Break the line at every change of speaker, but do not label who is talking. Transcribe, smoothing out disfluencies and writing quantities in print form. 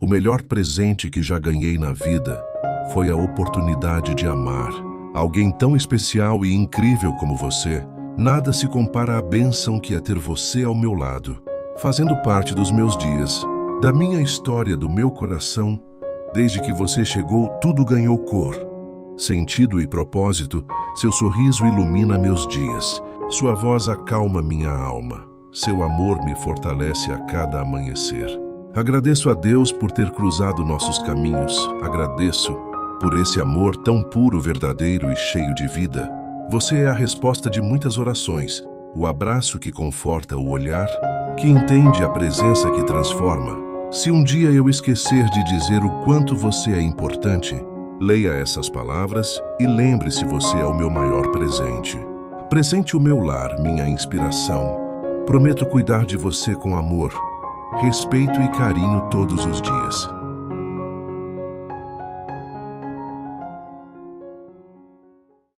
O melhor presente que já ganhei na vida foi a oportunidade de amar alguém tão especial e incrível como você. Nada se compara à bênção que é ter você ao meu lado, fazendo parte dos meus dias, da minha história, do meu coração. Desde que você chegou, tudo ganhou cor, sentido e propósito. Seu sorriso ilumina meus dias, sua voz acalma minha alma, seu amor me fortalece a cada amanhecer. Agradeço a Deus por ter cruzado nossos caminhos. Agradeço por esse amor tão puro, verdadeiro e cheio de vida. Você é a resposta de muitas orações, o abraço que conforta, o olhar que entende, a presença que transforma. Se um dia eu esquecer de dizer o quanto você é importante, leia essas palavras e lembre-se: você é o meu maior presente. Presente o meu lar, minha inspiração. Prometo cuidar de você com amor, respeito e carinho todos os dias.